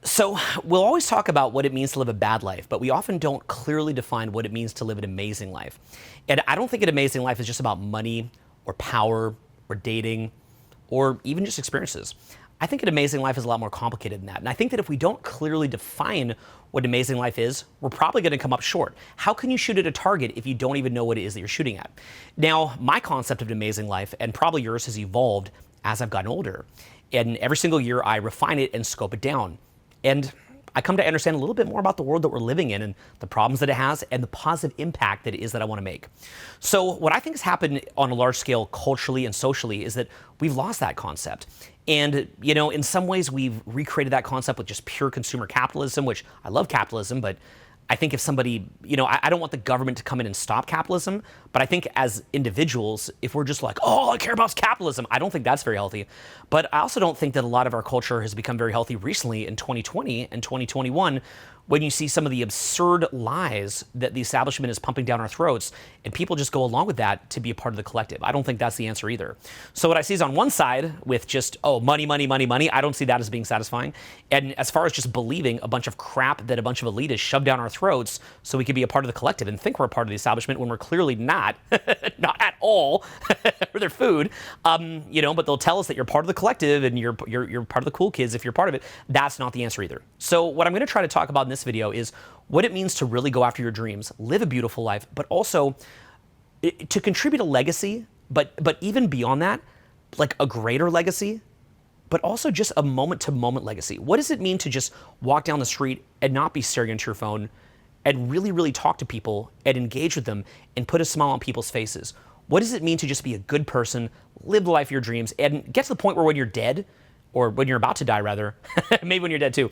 So we'll always talk about what it means to live a bad life, but we often don't clearly define what it means to live an amazing life. And I don't think an amazing life is just about money or power or dating or even just experiences. I think an amazing life is a lot more complicated than that. And I think that if we don't clearly define what an amazing life is, we're probably going to come up short. How can you shoot at a target if you don't even know what it is that you're shooting at? Now, my concept of an amazing life, and probably yours, has evolved as I've gotten older. And every single year I refine it and scope it down. And I come to understand a little bit more about the world that we're living in and the problems that it has and the positive impact that it is that I want to make. So what I think has happened on a large scale culturally and socially is that we've lost that concept. And, you know, in some ways we've recreated that concept with just pure consumer capitalism, which I love capitalism, but I think if somebody, you know, I don't want the government to come in and stop capitalism, but I think as individuals, if we're just like, oh, all I care about is capitalism, I don't think that's very healthy. But I also don't think that a lot of our culture has become very healthy recently in 2020 and 2021, when you see some of the absurd lies that the establishment is pumping down our throats, and people just go along with that to be a part of the collective. I don't think that's the answer either. So what I see is on one side with just, oh, money, money, money, money, I don't see that as being satisfying. And as far as just believing a bunch of crap that a bunch of elitists shove down our throats so we can be a part of the collective and think we're a part of the establishment when we're clearly not, not at all for their food, you know, but they'll tell us that you're part of the collective and you're part of the cool kids if you're part of it. That's not the answer either. So what I'm going to try to talk about in this video is what it means to really go after your dreams, live a beautiful life, but also to contribute a legacy, but even beyond that, like a greater legacy, but also just a moment-to-moment legacy. What does it mean to just walk down the street and not be staring into your phone and really, really talk to people and engage with them and put a smile on people's faces? What does it mean to just be a good person, live the life of your dreams, and get to the point where when you're dead, or when you're about to die rather, maybe when you're dead too,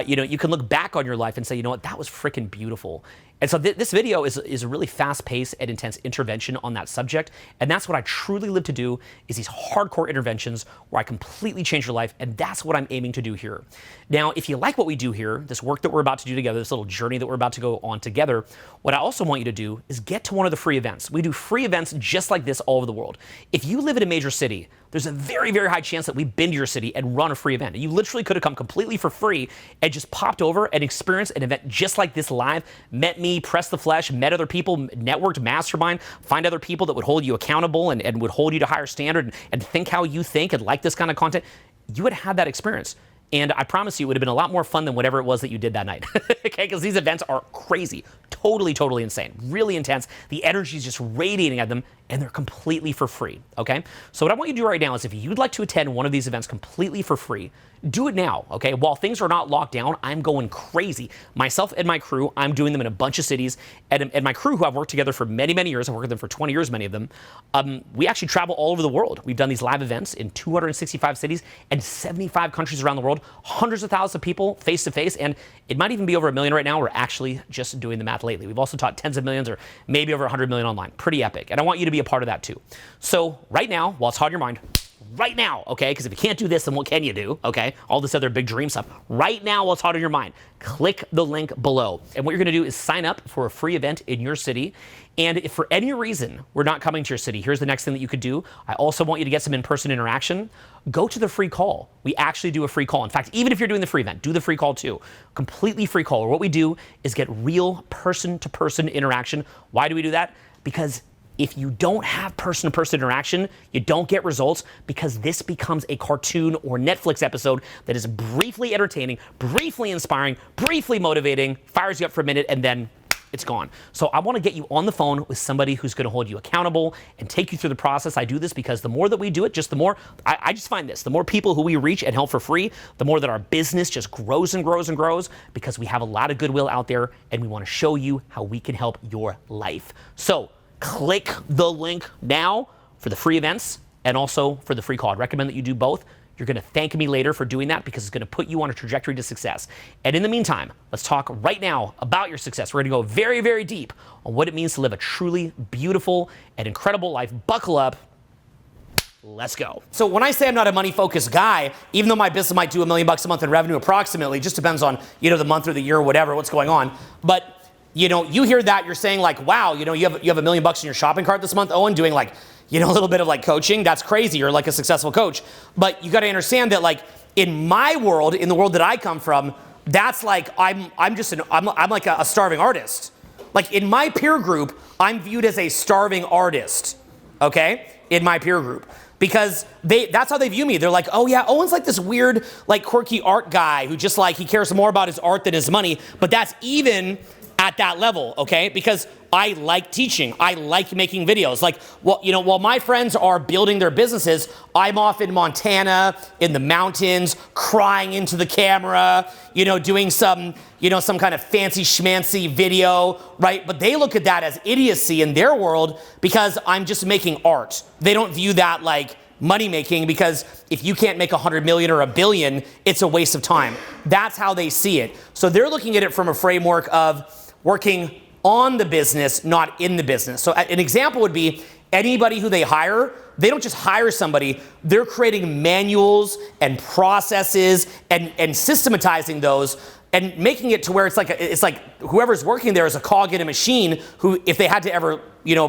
you know, you can look back on your life and say, you know what, that was freaking beautiful. And so this video is a really fast-paced and intense intervention on that subject. And that's what I truly live to do, is these hardcore interventions where I completely change your life. And that's what I'm aiming to do here. Now, if you like what we do here, this work that we're about to do together, this little journey that we're about to go on together, what I also want you to do is get to one of the free events. We do free events just like this all over the world. If you live in a major city, there's a very, very high chance that we've been to your city and run a free event. You literally could have come completely for free and just popped over and experienced an event just like this live, met me, pressed the flesh, met other people, networked, mastermind, find other people that would hold you accountable and would hold you to higher standard and think how you think and like this kind of content. You would have had that experience. And I promise you, it would have been a lot more fun than whatever it was that you did that night. Okay, because these events are crazy, totally insane, really intense. The energy is just radiating at them, and they're completely for free, okay? So what I want you to do right now is if you'd like to attend one of these events completely for free, do it now, okay? While things are not locked down, I'm going crazy. Myself and my crew, I'm doing them in a bunch of cities, and my crew, who I've worked together for many, many years, I've worked with them for 20 years, many of them, we actually travel all over the world. We've done these live events in 265 cities and 75 countries around the world, hundreds of thousands of people face-to-face, and it might even be over 1 million right now. We're actually just doing the math lately. We've also taught tens of millions or maybe over 100 million online. Pretty epic, and I want you to be a part of that too. So right now, while it's hot in your mind, right now, okay, because if you can't do this, then what can you do, okay? All this other big dream stuff. Right now, while it's hot in your mind, click the link below. And what you're gonna do is sign up for a free event in your city. And if for any reason we're not coming to your city, here's the next thing that you could do. I also want you to get some in-person interaction. Go to the free call. We actually do a free call. In fact, even if you're doing the free event, do the free call too. Completely free call. What we do is get real person-to-person interaction. Why do we do that? Because if you don't have person-to-person interaction, you don't get results, because this becomes a cartoon or Netflix episode that is briefly entertaining, briefly inspiring, briefly motivating, fires you up for a minute, and then it's gone. So I want to get you on the phone with somebody who's going to hold you accountable and take you through the process. I do this because the more that we do it, just the more, I just find this, the more people who we reach and help for free, the more that our business just grows and grows and grows, because we have a lot of goodwill out there and we want to show you how we can help your life. So click the link now for the free events and also for the free call. I'd recommend that you do both. You're going to thank me later for doing that, because it's going to put you on a trajectory to success. And in the meantime, let's talk right now about your success. We're going to go very, very deep on what it means to live a truly beautiful and incredible life. Buckle up. Let's go. So when I say I'm not a money-focused guy, even though my business might do $1 million a month in revenue approximately, just depends on, you know, the month or the year or whatever, what's going on. But you know, you hear that, you're saying like, wow, you know, you have $1 million in your shopping cart this month, Owen, doing like, you know, a little bit of like coaching. That's crazy. You're like a successful coach. But you got to understand that like in my world, in the world that I come from, that's like, I'm like a starving artist. Like in my peer group, I'm viewed as a starving artist, okay? In my peer group. Because that's how they view me. They're like, oh yeah, Owen's like this weird, like quirky art guy who just like, he cares more about his art than his money. But that's even at that level, okay? Because I like teaching. I like making videos. Like, well, you know, while my friends are building their businesses, I'm off in Montana, in the mountains, crying into the camera, you know, doing some kind of fancy schmancy video, right? But they look at that as idiocy in their world because I'm just making art. They don't view that like money making, because if you can't make 100 million or a billion, it's a waste of time. That's how they see it. So they're looking at it from a framework of working on the business, not in the business. So an example would be anybody who they hire, they don't just hire somebody, they're creating manuals and processes and systematizing those and making it to where it's like whoever's working there is a cog in a machine who, if they had to ever,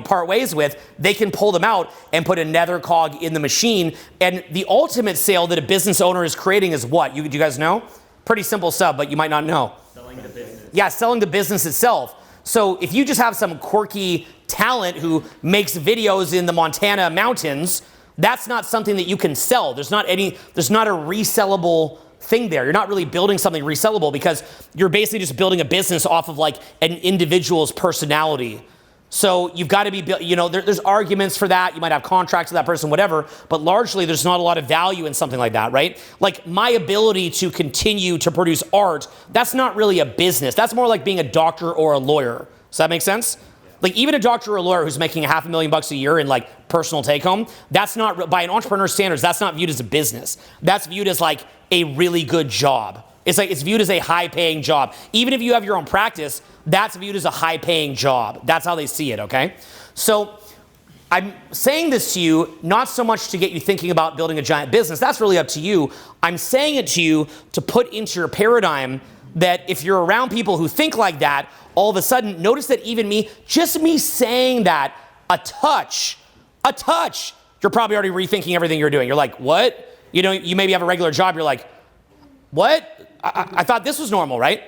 part ways with, they can pull them out and put another cog in the machine. And the ultimate sale that a business owner is creating is what? Do you guys know? Pretty simple stuff, but you might not know. Selling the business. Yeah, selling the business itself. So if you just have some quirky talent who makes videos in the Montana mountains, that's not something that you can sell. There's not a resellable thing there. You're not really building something resellable because you're basically just building a business off of like an individual's personality. So you've got to be, there's arguments for that. You might have contracts with that person, whatever, but largely there's not a lot of value in something like that, right? Like my ability to continue to produce art, that's not really a business. That's more like being a doctor or a lawyer. Does that make sense? Like even a doctor or a lawyer who's making $500,000 a year in like personal take home, that's not, by an entrepreneur's standards, that's not viewed as a business. That's viewed as like a really good job. It's viewed as a high-paying job. Even if you have your own practice, that's viewed as a high-paying job. That's how they see it, okay? So I'm saying this to you not so much to get you thinking about building a giant business. That's really up to you. I'm saying it to you to put into your paradigm that if you're around people who think like that, all of a sudden, notice that even just me saying that, a touch, you're probably already rethinking everything you're doing. You're like, what? You maybe have a regular job. You're like, what? I thought this was normal, right?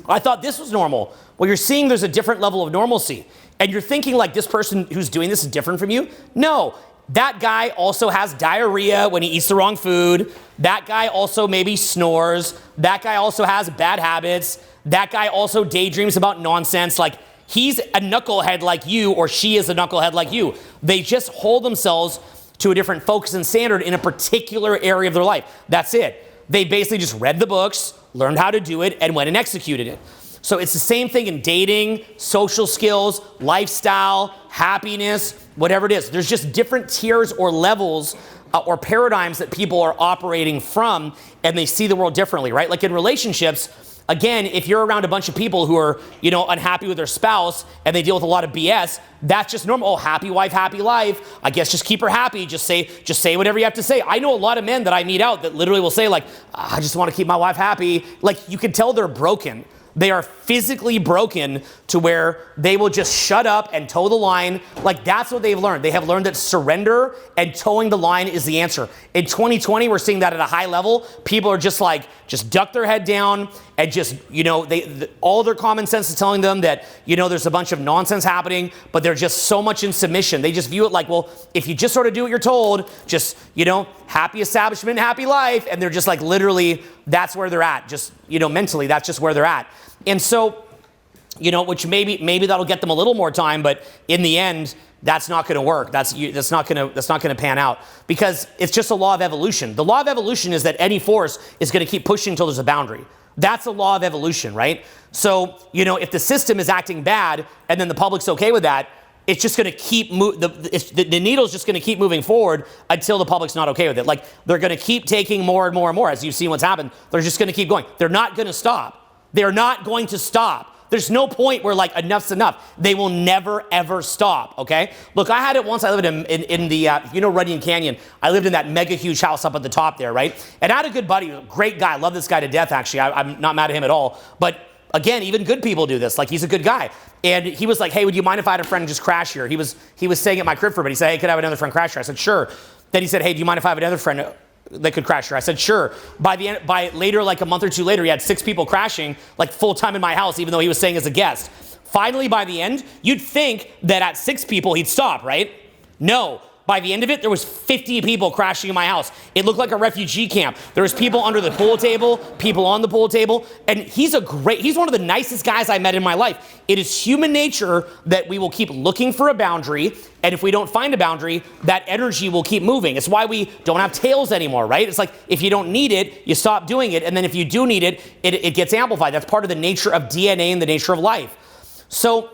I thought this was normal. Well, you're seeing there's a different level of normalcy. And you're thinking like this person who's doing this is different from you. No, that guy also has diarrhea when he eats the wrong food. That guy also maybe snores. That guy also has bad habits. That guy also daydreams about nonsense. Like he's a knucklehead like you, or she is a knucklehead like you. They just hold themselves to a different focus and standard in a particular area of their life. That's it. They basically just read the books, learned how to do it, and went and executed it. So it's the same thing in dating, social skills, lifestyle, happiness, whatever it is. There's just different tiers or levels or paradigms that people are operating from, and they see the world differently, right? Like in relationships, again, if you're around a bunch of people who are, unhappy with their spouse and they deal with a lot of BS, that's just normal. Oh, happy wife, happy life. I guess just keep her happy. Just say whatever you have to say. I know a lot of men that I meet out that literally will say like, I just want to keep my wife happy. Like you can tell they're broken. They are physically broken to where they will just shut up and toe the line. Like that's what they've learned. They have learned that surrender and towing the line is the answer. In 2020, we're seeing that at a high level. People are just duck their head down and just, all their common sense is telling them that, there's a bunch of nonsense happening, but they're just so much in submission. They just view it like, well, if you just sort of do what you're told, just, happy establishment, happy life. And they're just like, literally, that's where they're at. Just, mentally, that's just where they're at. And so, which maybe that'll get them a little more time, but in the end, that's not going to work. That's not going to pan out because it's just a law of evolution. The law of evolution is that any force is going to keep pushing until there's a boundary. That's the law of evolution, right? So, if the system is acting bad and then the public's okay with that, it's just going to keep the needle's just going to keep moving forward until the public's not okay with it. Like they're going to keep taking more and more and more as you've seen what's happened. They're just going to keep going. They're not going to stop. They're not going to stop. There's no point where like enough's enough. They will never ever stop. Okay. Look, I had it once. I lived in the Runyon Canyon. I lived in that mega huge house up at the top there, right? And I had a good buddy, a great guy. I love this guy to death. Actually, I'm not mad at him at all. But again, even good people do this. Like he's a good guy. And he was like, hey, would you mind if I had a friend just crash here? He was staying at my crib for a bit. He said, hey, could I have another friend crash here? I said, sure. Then he said, hey, do you mind if I have another friend that could crash here. I said, sure. By later, like a month or two later, he had 6 people crashing, like full time in my house, even though he was staying as a guest. Finally, by the end, you'd think that at 6 people, he'd stop, right? No. By the end of it, there was 50 people crashing in my house. It looked like a refugee camp. There was people under the pool table, people on the pool table, and he's one of the nicest guys I met in my life. It is human nature that we will keep looking for a boundary, and if we don't find a boundary, that energy will keep moving. It's why we don't have tails anymore, right? It's like if you don't need it, you stop doing it, and then if you do need it, it gets amplified. That's part of the nature of DNA and the nature of life. So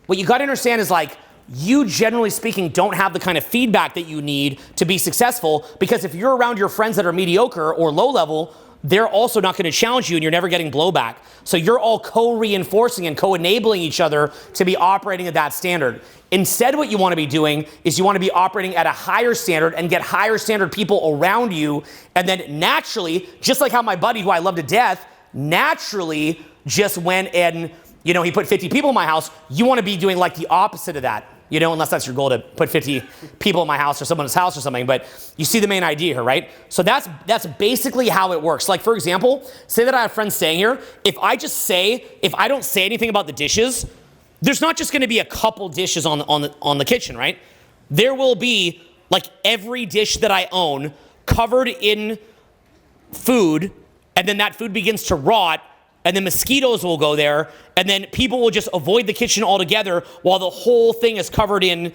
what you got to understand is like, you generally speaking don't have the kind of feedback that you need to be successful, because if you're around your friends that are mediocre or low level, they're also not going to challenge you and you're never getting blowback. So you're all co-reinforcing and co-enabling each other to be operating at that standard. Instead, what you want to be doing is you want to be operating at a higher standard and get higher standard people around you. And then naturally, just like how my buddy, who I love to death, naturally just went and, he put 50 people in my house. You want to be doing like the opposite of that. Unless that's your goal to put 50 people in my house or someone's house or something, but you see the main idea here, right? So that's basically how it works. Like, for example, say that I have friends staying here. If I don't say anything about the dishes, there's not just going to be a couple dishes on the kitchen, right? There will be like every dish that I own covered in food, and then that food begins to rot, and then mosquitoes will go there, and then people will just avoid the kitchen altogether while the whole thing is covered in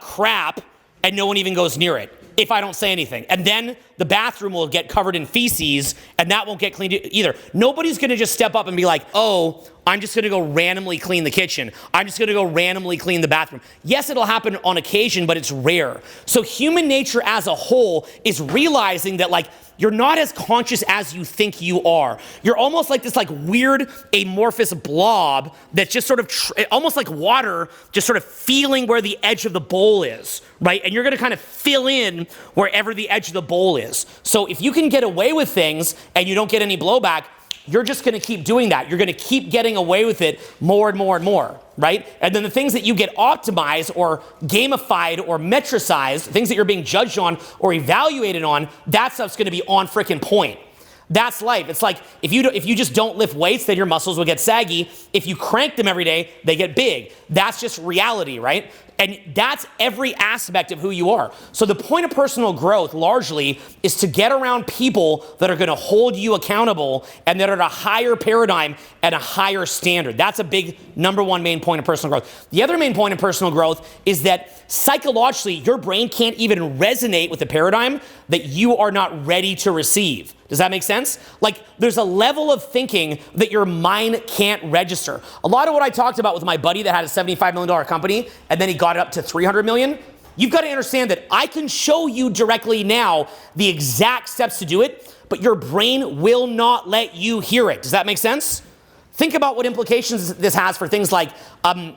crap, and no one even goes near it if I don't say anything. And then the bathroom will get covered in feces, and that won't get cleaned either. Nobody's going to just step up and be like, oh, I'm just going to go randomly clean the kitchen. I'm just going to go randomly clean the bathroom. Yes, it'll happen on occasion, but it's rare. So human nature as a whole is realizing that, like, you're not as conscious as you think you are. You're almost like this like weird amorphous blob that's just sort of almost like water, just sort of feeling where the edge of the bowl is, right? And you're going to kind of fill in wherever the edge of the bowl is. So if you can get away with things and you don't get any blowback, you're just going to keep doing that. You're going to keep getting away with it more and more and more, right? And then the things that you get optimized or gamified or metricized, things that you're being judged on or evaluated on, that stuff's going to be on freaking point. That's life. It's like if you just don't lift weights, then your muscles will get saggy. If you crank them every day, they get big. That's just reality, right? And that's every aspect of who you are. So the point of personal growth largely is to get around people that are going to hold you accountable and that are at a higher paradigm and a higher standard. That's a big number one main point of personal growth. The other main point of personal growth is that psychologically, your brain can't even resonate with the paradigm that you are not ready to receive. Does that make sense? Like, there's a level of thinking that your mind can't register. A lot of what I talked about with my buddy that had a $75 million company and then he got it up to $300 million, you've got to understand that I can show you directly now the exact steps to do it, but your brain will not let you hear it. Does that make sense? Think about what implications this has for things like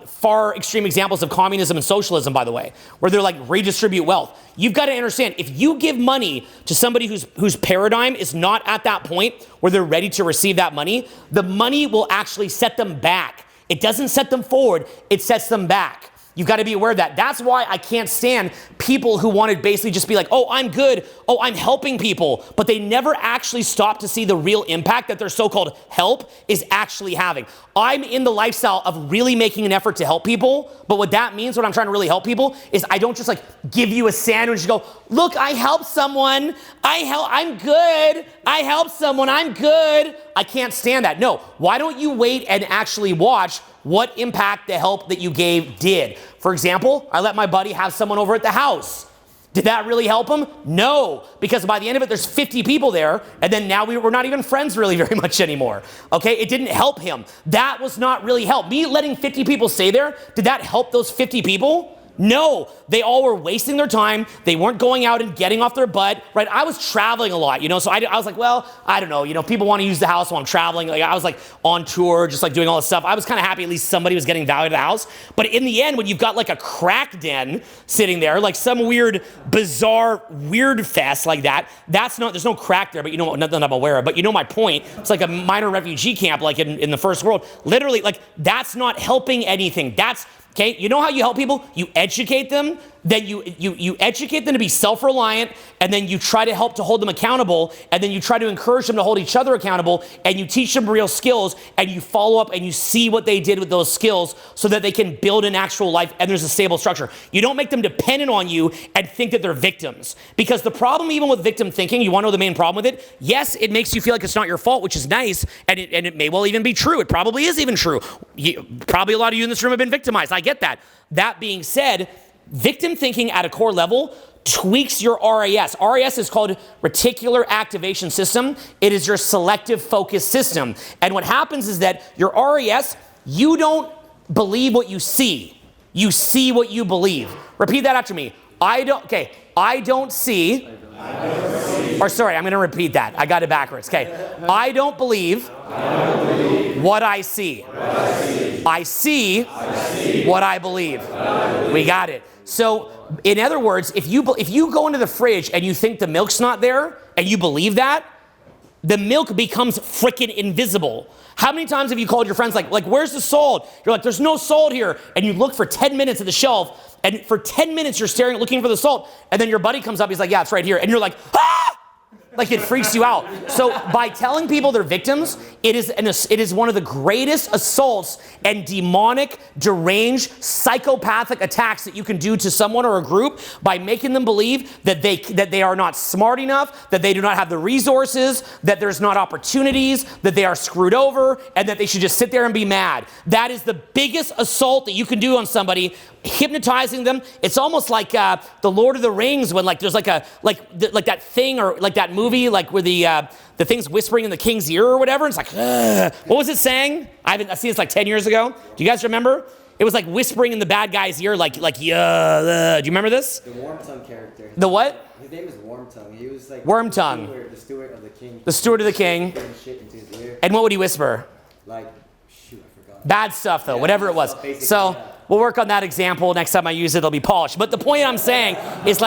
far extreme examples of communism and socialism, by the way, where they're like redistribute wealth. You've got to understand, if you give money to somebody whose paradigm is not at that point where they're ready to receive that money, the money will actually set them back. It doesn't set them forward, it sets them back. You've got to be aware of that. That's why I can't stand people who want to basically just be like, oh, I'm good. Oh, I'm helping people. But they never actually stop to see the real impact that their so-called help is actually having. I'm in the lifestyle of really making an effort to help people. But what that means when I'm trying to really help people is I don't just like give you a sandwich and go, look, I helped someone. I'm good. I helped someone. I'm good. I can't stand that. No. Why don't you wait and actually watch what impact the help that you gave did? For example, I let my buddy have someone over at the house. Did that really help him? No, because by the end of it, there's 50 people there, and then now we're not even friends really very much anymore. Okay, it didn't help him. That was not really help. Me letting 50 people stay there, did that help those 50 people? No, they all were wasting their time. They weren't going out and getting off their butt, right? I was traveling a lot, so I was like, well, I don't know, people want to use the house while I'm traveling. Like, I was like on tour, just like doing all this stuff. I was kind of happy at least somebody was getting value to the house. But in the end, when you've got like a crack den sitting there, like some weird, bizarre, weird fest like that, there's no crack there, but nothing I'm aware of. But my point, it's like a minor refugee camp, like in the first world. Literally, like, that's not helping anything. Okay, you know how you help people? You educate them, then you educate them to be self-reliant, and then you try to help to hold them accountable, and then you try to encourage them to hold each other accountable, and you teach them real skills, and you follow up and you see what they did with those skills so that they can build an actual life and there's a stable structure. You don't make them dependent on you and think that they're victims. Because the problem even with victim thinking, you want to know the main problem with it? Yes, it makes you feel like it's not your fault, which is nice, and it may well even be true. It probably is even true. Probably a lot of you in this room have been victimized. I get that. That being said, victim thinking at a core level tweaks your RAS. RAS is called reticular activation system. It is your selective focus system. And what happens is that your RAS, you don't believe what you see. You see what you believe. Repeat that after me. I don't see. Or sorry, I'm going to repeat that. I got it backwards. Okay. I don't believe what I see. I see what I believe. We got it. So, in other words, if you go into the fridge and you think the milk's not there and you believe that, the milk becomes freaking invisible. How many times have you called your friends like, where's the salt? You're like, there's no salt here. And you look for 10 minutes at the shelf, and for 10 minutes you're staring, looking for the salt, and then your buddy comes up, he's like, yeah, it's right here. And you're like, ah! Like it freaks you out. So by telling people they're victims, it is one of the greatest assaults and demonic, deranged, psychopathic attacks that you can do to someone or a group by making them believe that they are not smart enough, that they do not have the resources, that there's not opportunities, that they are screwed over, and that they should just sit there and be mad. That is the biggest assault that you can do on somebody, hypnotizing them. It's almost like the Lord of the Rings when there's like that thing or like that movie where the thing's whispering in the king's ear or whatever. And it's like, ugh. What was it saying? I've seen this like 10 years ago. Do you guys remember? It was like whispering in the bad guy's ear, like yeah. Do you remember this? The Wormtongue character. The what? His name is Wormtongue. He was like Wormtongue. The steward of the king. The steward of the king. Shit into his ear. And what would he whisper? Like, shoot, I forgot. Bad stuff though, whatever it was. So. Yeah. We'll work on that example. Next time I use it, it'll be polished. But the point I'm saying is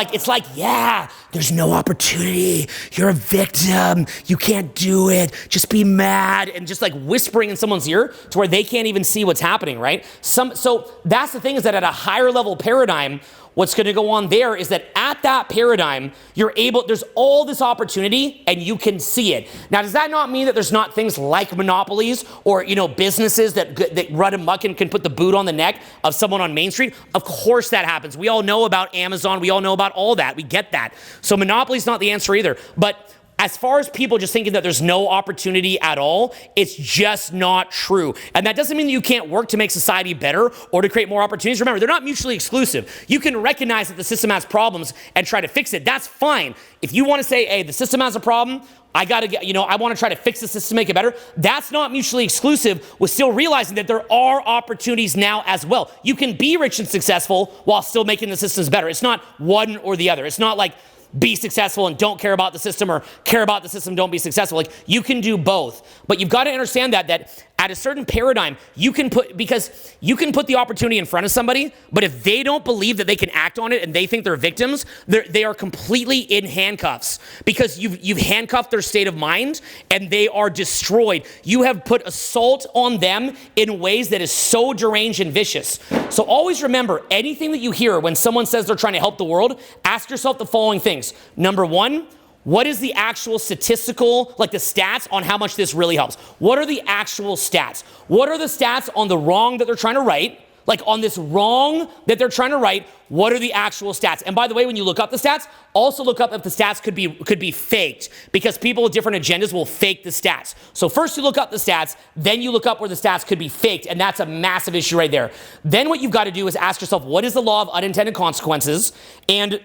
yeah, there's no opportunity. You're a victim. You can't do it. Just be mad. And just like whispering in someone's ear to where they can't even see what's happening, right? So that's the thing, is that at a higher level paradigm, what's going to go on there is that at that paradigm, there's all this opportunity and you can see it. Now, does that not mean that there's not things like monopolies or, businesses that run amok and can put the boot on the neck of someone on Main Street? Of course that happens. We all know about Amazon. We all know about all that. We get that. So monopoly's not the answer either. But as far as people just thinking that there's no opportunity at all, it's just not true. And that doesn't mean that you can't work to make society better or to create more opportunities. Remember, they're not mutually exclusive. You can recognize that the system has problems and try to fix it. That's fine. If you want to say, hey, the system has a problem, I want to try to fix the system, make it better. That's not mutually exclusive with still realizing that there are opportunities now as well. You can be rich and successful while still making the systems better. It's not one or the other. It's not like be successful and don't care about the system, or care about the system, don't be successful. Like, you can do both. But you've got to understand that at a certain paradigm, you can put the opportunity in front of somebody, but if they don't believe that they can act on it and they think they're victims, they are completely in handcuffs, because you've handcuffed their state of mind and they are destroyed. You have put assault on them in ways that is so deranged and vicious. So always remember, anything that you hear when someone says they're trying to help the world, ask yourself the following things. Number one, what is the actual statistical, the stats on how much this really helps? What are the actual stats? What are the stats on the wrong that they're trying to right? On this wrong that they're trying to right, what are the actual stats? And by the way, when you look up the stats, also look up if the stats could be faked, because people with different agendas will fake the stats. So first you look up the stats, then you look up where the stats could be faked, and that's a massive issue right there. Then what you've got to do is ask yourself, what is the law of unintended consequences? And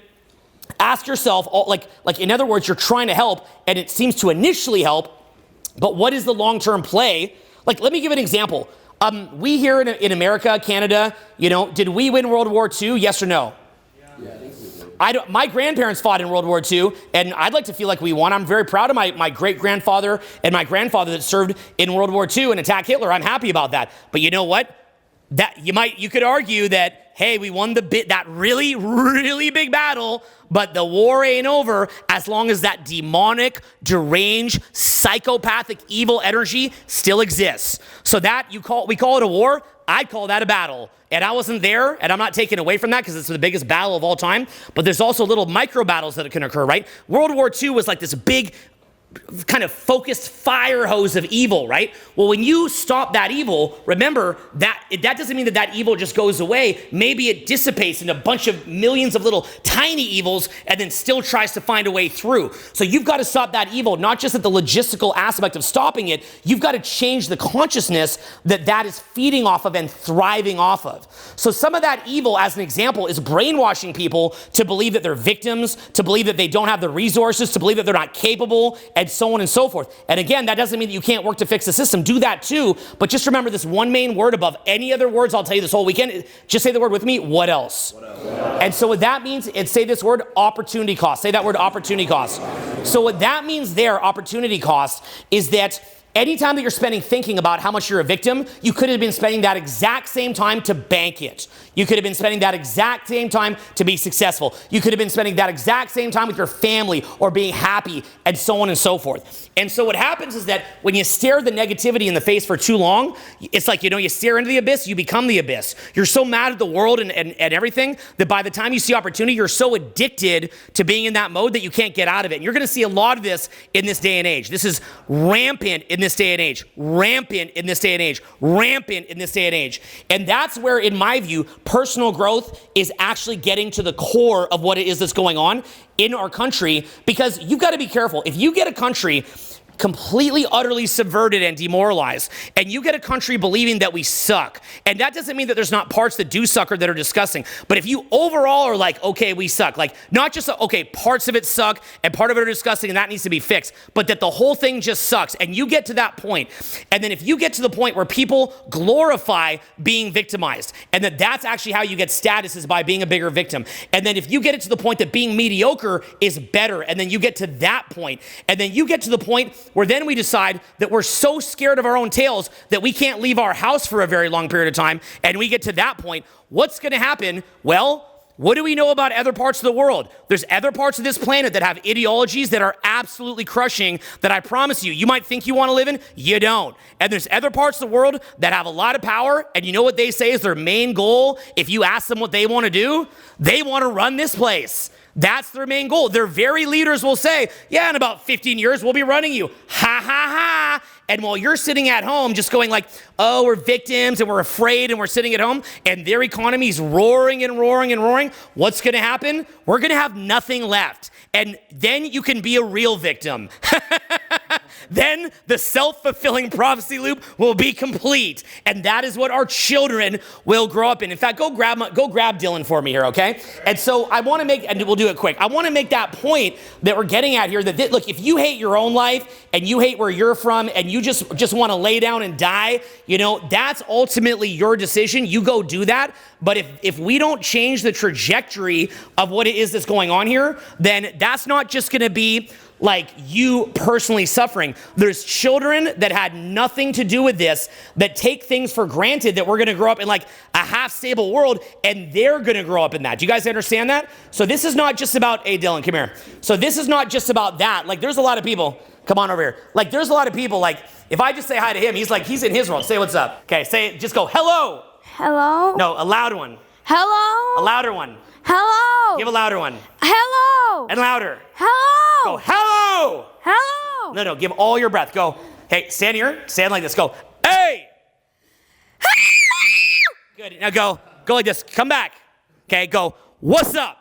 ask yourself, in other words, you're trying to help, and it seems to initially help, but what is the long-term play? Let me give an example. We here in America, Canada, did we win World War II? Yes or no? Yeah, I think we did. My grandparents fought in World War II, and I'd like to feel like we won. I'm very proud of my great-grandfather and my grandfather that served in World War II and attacked Hitler. I'm happy about that. But you know what? You could argue that, hey, we won that really, really big battle, but the war ain't over as long as that demonic, deranged, psychopathic, evil energy still exists. So we call it a war. I'd call that a battle. And I wasn't there, and I'm not taking away from that because it's the biggest battle of all time. But there's also little micro battles that can occur, right? World War II was like this big kind of focused fire hose of evil, right? Well, when you stop that evil, remember that doesn't mean that evil just goes away. Maybe it dissipates in a bunch of millions of little tiny evils and then still tries to find a way through. So you've got to stop that evil, not just at the logistical aspect of stopping it. You've got to change the consciousness that is feeding off of and thriving off of. So some of that evil, as an example, is brainwashing people to believe that they're victims, to believe that they don't have the resources, to believe that they're not capable, and so on and so forth. And again, that doesn't mean that you can't work to fix the system. Do that too, but just remember this one main word above any other words I'll tell you this whole weekend. Just say the word with me, what else? What else? And so what that means, it's say this word, opportunity cost. Say that word, opportunity cost. So what that means there, opportunity cost, is that anytime that you're spending thinking about how much you're a victim, you could have been spending that exact same time to bank it. You could have been spending that exact same time to be successful. You could have been spending that exact same time with your family or being happy and so on and so forth. And so what happens is that when you stare the negativity in the face for too long, it's like, you stare into the abyss, you become the abyss. You're so mad at the world and everything that by the time you see opportunity, you're so addicted to being in that mode that you can't get out of it. And you're going to see a lot of this in this day and age. This is rampant in this day and age, rampant in this day and age, rampant in this day and age. And that's where, in my view, personal growth is actually getting to the core of what it is that's going on in our country, because you've got to be careful. If you get a country completely, utterly subverted and demoralized, and you get a country believing that we suck, and that doesn't mean that there's not parts that do suck or that are disgusting, but if you overall are like, okay, we suck, like not just, okay, parts of it suck and part of it are disgusting and that needs to be fixed, but that the whole thing just sucks, and you get to that point, and then if you get to the point where people glorify being victimized, and that's actually how you get status, is by being a bigger victim, and then if you get it to the point that being mediocre is better, and then you get to that point, and then you get to the point where then we decide that we're so scared of our own tails that we can't leave our house for a very long period of time, and we get to that point, what's going to happen? Well, what do we know about other parts of the world? There's other parts of this planet that have ideologies that are absolutely crushing that I promise you might think you want to live in, you don't. And there's other parts of the world that have a lot of power, and you know what they say is their main goal? If you ask them what they want to do, they want to run this place. That's their main goal. Their very leaders will say, yeah, in about 15 years, we'll be running you. Ha, ha, ha. And while you're sitting at home just going like, oh, we're victims and we're afraid and we're sitting at home and their economy's roaring and roaring and roaring, what's going to happen? We're going to have nothing left. And then you can be a real victim. Then the self-fulfilling prophecy loop will be complete. And that is what our children will grow up in. In fact, go grab Dylan for me here, okay? And so I want to make, and we'll do it quick, I want to make that point that we're getting at here, that look, if you hate your own life and you hate where you're from and you just want to lay down and die, that's ultimately your decision. You go do that. But if we don't change the trajectory of what it is that's going on here, then that's not just going to be like you personally suffering. There's children that had nothing to do with this that take things for granted that we're going to grow up in like a half-stable world, and they're going to grow up in that. Do you guys understand that? So this is not just about, hey, Dylan, come here. So this is not just about that. Like there's a lot of people, come on over here. Like there's a lot of people, like if I just say hi to him, he's in his world. Say what's up. Okay, just go, hello. Hello. No, a loud one. Hello. A louder one. Hello. Give a louder one. Hello. And louder. Hello. Go, hello. Hello. No, give all your breath. Go, hey, stand here. Stand like this. Go, hey. Good. Now go like this. Come back. Okay, go, what's up?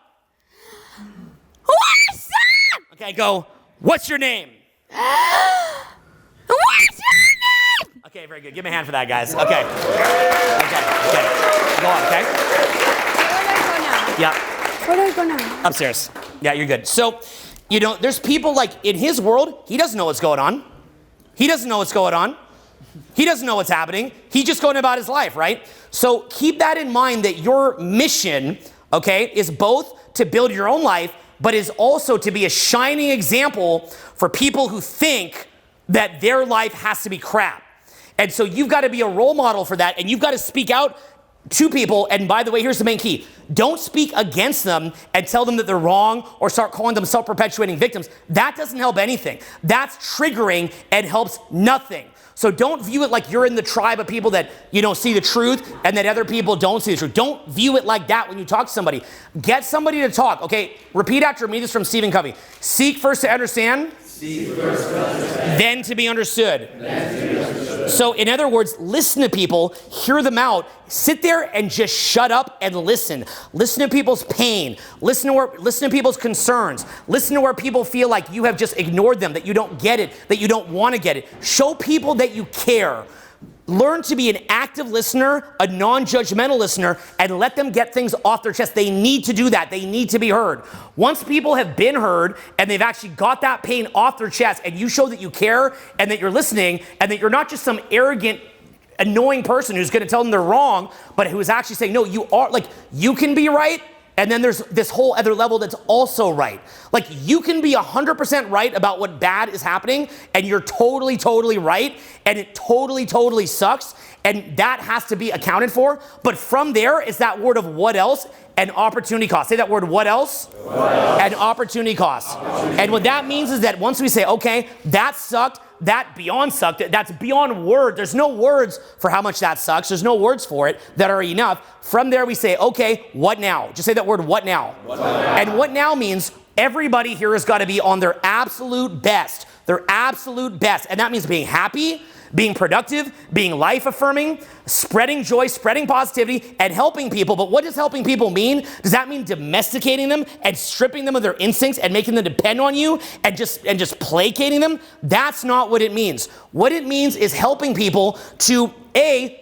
What's up? Okay, go, what's your name? What's your name? Okay, very good. Give me a hand for that, guys. Okay. Go on, okay? Where do I go now? Yeah. Where do I go now? Upstairs. Yeah, you're good. So, there's people like in his world, he doesn't know what's going on. He doesn't know what's going on. He doesn't know what's happening. He's just going about his life, right? So keep that in mind, that your mission, okay, is both to build your own life, but is also to be a shining example for people who think that their life has to be crap. And so you've got to be a role model for that, and you've got to speak out to people. And by the way, here's the main key. Don't speak against them and tell them that they're wrong or start calling them self-perpetuating victims. That doesn't help anything. That's triggering and helps nothing. So don't view it like you're in the tribe of people that you don't see the truth and that other people don't see the truth. Don't view it like that when you talk to somebody. Get somebody to talk. Okay, repeat after me. This is from Stephen Covey. Seek first to understand. Then to be understood. So in other words, listen to people, hear them out, sit there and just shut up and listen. Listen to people's pain. Listen to people's concerns. Listen to where people feel like you have just ignored them, that you don't get it, that you don't want to get it. Show people that you care. Learn to be an active listener, a non-judgmental listener, and let them get things off their chest. They need to do that. They need to be heard. Once people have been heard and they've actually got that pain off their chest, and you show that you care and that you're listening and that you're not just some arrogant, annoying person who's going to tell them they're wrong, but who is actually saying, no, you are, like, you can be right. And then there's this whole other level that's also right. Like, you can be 100% right about what bad is happening, and you're totally, totally right, and it totally, totally sucks, and that has to be accounted for. But from there is that word of what else and opportunity cost. Say that word, what else? What else? And opportunity cost. And what that means is that once we say, okay, that sucked, that beyond sucked, that's beyond word. There's no words for how much that sucks. There's no words for it that are enough. From there we say, okay, what now? Just say that word, what now? What now? And what now means everybody here has got to be on their absolute best. Their absolute best. And that means being happy, being productive, being life-affirming, spreading joy, spreading positivity, and helping people. But what does helping people mean? Does that mean domesticating them and stripping them of their instincts and making them depend on you and just placating them? That's not what it means. What it means is helping people to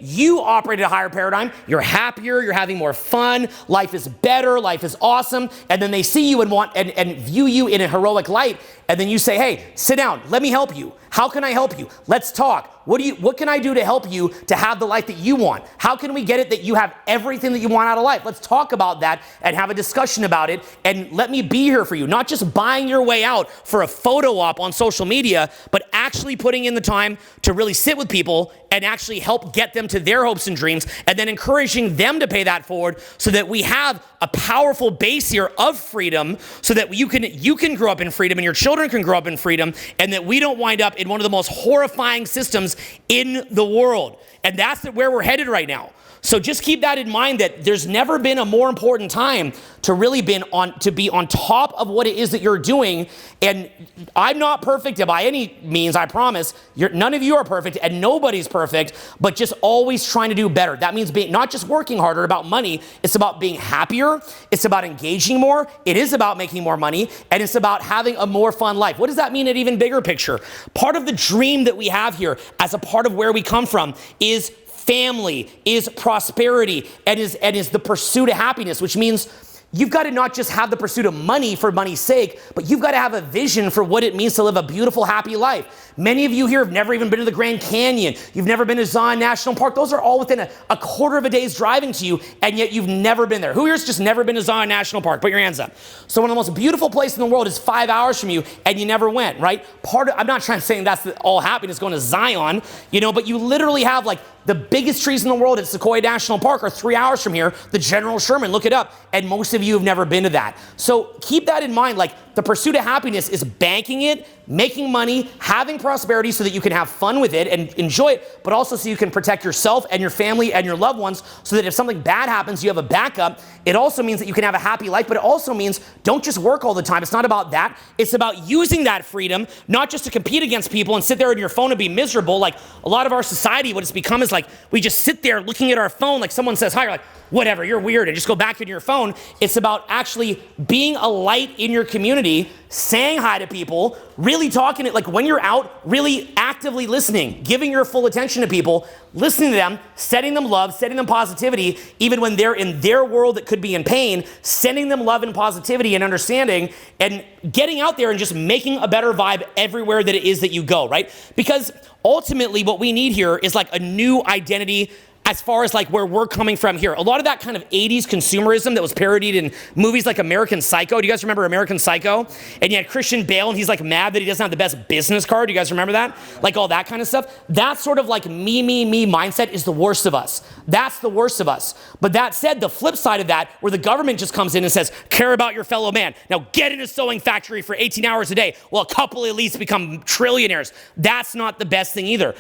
you operate at a higher paradigm, you're happier, you're having more fun, life is better, life is awesome, and then they see you and want and view you in a heroic light, and then you say, hey, sit down, let me help you. How can I help you? Let's talk. What can I do to help you to have the life that you want? How can we get it that you have everything that you want out of life? Let's talk about that and have a discussion about it, and let me be here for you. Not just buying your way out for a photo op on social media, but actually putting in the time to really sit with people and actually help get them to their hopes and dreams, and then encouraging them to pay that forward so that we have a powerful base here of freedom, so that you can grow up in freedom and your children can grow up in freedom, and that we don't wind up in one of the most horrifying systems in the world. And that's where we're headed right now. So just keep that in mind, that there's never been a more important time to really be on top of what it is that you're doing. And I'm not perfect by any means, I promise. None of you are perfect, and nobody's perfect, but just always trying to do better. That means not just working harder about money. It's about being happier. It's about engaging more. It is about making more money, and it's about having a more fun life. What does that mean at even bigger picture? Part of the dream that we have here as a part of where we come from is family, is prosperity, and is the pursuit of happiness, which means you've got to not just have the pursuit of money for money's sake, but you've got to have a vision for what it means to live a beautiful, happy life. Many of you here have never even been to the Grand Canyon. You've never been to Zion National Park. Those are all within a quarter of a day's driving to you, and yet you've never been there. Who here's just never been to Zion National Park? Put your hands up. So one of the most beautiful places in the world is 5 hours from you, and you never went, right? I'm not trying to say that's all happiness going to Zion, but you literally have like the biggest trees in the world at Sequoia National Park are 3 hours from here, the General Sherman, look it up, and most of you have never been to that. So keep that in mind, like the pursuit of happiness is banking it, making money, having prosperity so that you can have fun with it and enjoy it, but also so you can protect yourself and your family and your loved ones so that if something bad happens, you have a backup. It also means that you can have a happy life, but it also means don't just work all the time. It's not about that. It's about using that freedom, not just to compete against people and sit there on your phone and be miserable. Like a lot of our society, what it's become is like we just sit there looking at our phone, like someone says hi, you're like, whatever, you're weird, and just go back into your phone. It's about actually being a light in your community, saying hi to people, really talking it, like when you're out, really actively listening, giving your full attention to people, listening to them, sending them love, sending them positivity, even when they're in their world that could be in pain, sending them love and positivity and understanding, and getting out there and just making a better vibe everywhere that it is that you go, right? Because ultimately what we need here is like a new identity as far as like where we're coming from here. A lot of that kind of 80s consumerism that was parodied in movies like American Psycho. Do you guys remember American Psycho? And you had Christian Bale, and he's like mad that he doesn't have the best business card. Do you guys remember that? Like all that kind of stuff. That sort of like me mindset is the worst of us. That's the worst of us. But that said, the flip side of that, where the government just comes in and says, care about your fellow man. Now get in a sewing factory for 18 hours a day. Well, a couple at least become trillionaires. That's not the best thing either.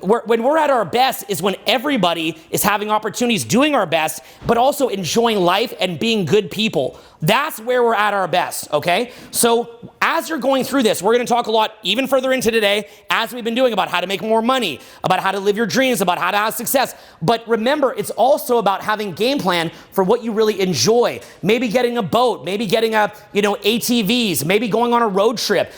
When we're at our best is when everybody is having opportunities, doing our best, but also enjoying life and being good people. That's where we're at our best, okay? So as you're going through this, we're going to talk a lot even further into today, as we've been doing, about how to make more money, about how to live your dreams, about how to have success. But remember, it's also about having game plan for what you really enjoy. Maybe getting a boat, maybe getting ATVs, maybe going on a road trip,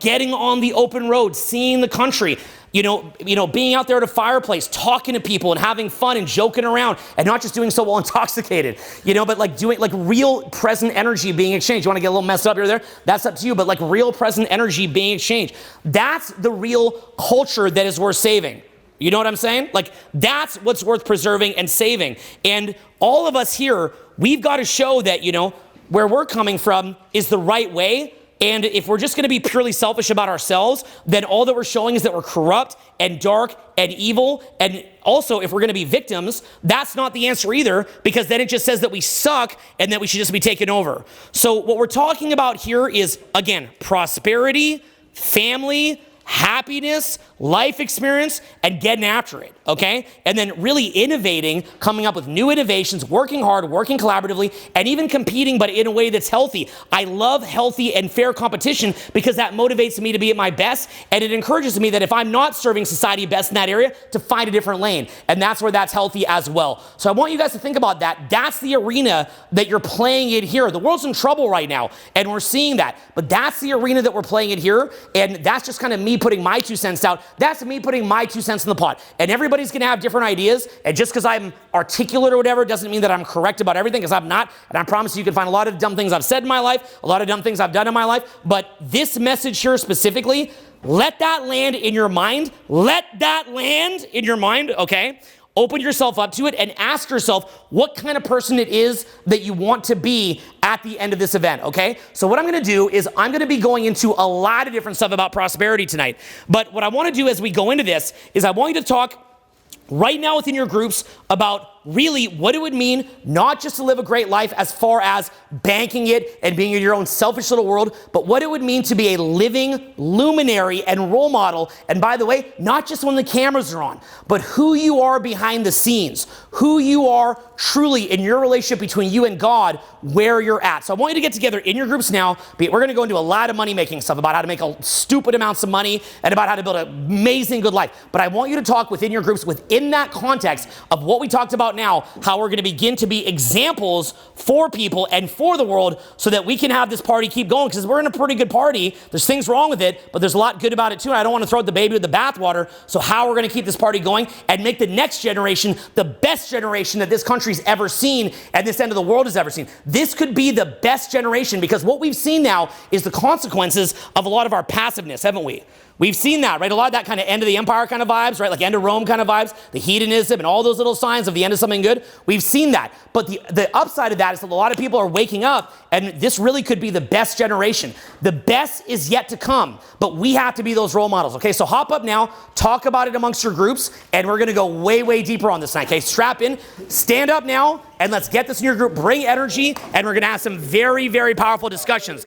getting on the open road, seeing the country. Being out there at a fireplace, talking to people and having fun and joking around and not just doing so while intoxicated, but like doing like real present energy being exchanged. You want to get a little messed up here or there? That's up to you, but like real present energy being exchanged. That's the real culture that is worth saving. You know what I'm saying? Like that's what's worth preserving and saving. And all of us here, we've got to show that, where we're coming from is the right way. And if we're just going to be purely selfish about ourselves, then all that we're showing is that we're corrupt and dark and evil. And also, if we're going to be victims, that's not the answer either, because then it just says that we suck and that we should just be taken over. So what we're talking about here is, again, prosperity, family, happiness, life experience, and getting after it, okay? And then really innovating, coming up with new innovations, working hard, working collaboratively, and even competing, but in a way that's healthy. I love healthy and fair competition because that motivates me to be at my best, and it encourages me that if I'm not serving society best in that area, to find a different lane. And that's where that's healthy as well. So I want you guys to think about that. That's the arena that you're playing in here. The world's in trouble right now, and we're seeing that. But that's the arena that we're playing in here, and that's just kind of me putting my 2 cents out. That's me putting my 2 cents in the pot. And everybody's going to have different ideas. And just because I'm articulate or whatever doesn't mean that I'm correct about everything, because I'm not. And I promise you can find a lot of dumb things I've said in my life, a lot of dumb things I've done in my life. But this message here specifically, let that land in your mind. Let that land in your mind, okay? Open yourself up to it and ask yourself what kind of person it is that you want to be at the end of this event, okay? So what I'm going to do is I'm going to be going into a lot of different stuff about prosperity tonight. But what I want to do as we go into this is I want you to talk right now within your groups about really what it would mean not just to live a great life as far as banking it and being in your own selfish little world, but what it would mean to be a living luminary and role model. And by the way, not just when the cameras are on, but who you are behind the scenes, who you are truly in your relationship between you and God, where you're at. So I want you to get together in your groups now. We're going to go into a lot of money-making stuff about how to make stupid amounts of money and about how to build an amazing good life. But I want you to talk within your groups within that context of what we talked about now, how we're going to begin to be examples for people and for the world so that we can have this party keep going, because we're in a pretty good party. There's things wrong with it, but there's a lot good about it too. And I don't want to throw out the baby with the bathwater. So how we're going to keep this party going and make the next generation the best generation that this country's ever seen and this end of the world has ever seen. This could be the best generation, because what we've seen now is the consequences of a lot of our passiveness, haven't we? We've seen that, right? A lot of that kind of end of the empire kind of vibes, right? Like end of Rome kind of vibes, the hedonism and all those little signs of the end of something good. We've seen that. But the upside of that is that a lot of people are waking up, and this really could be the best generation. The best is yet to come, but we have to be those role models, okay? So hop up now, talk about it amongst your groups, and we're going to go way, way deeper on this night, okay? Strap in, stand up now, and let's get this in your group. Bring energy, and we're going to have some very, very powerful discussions.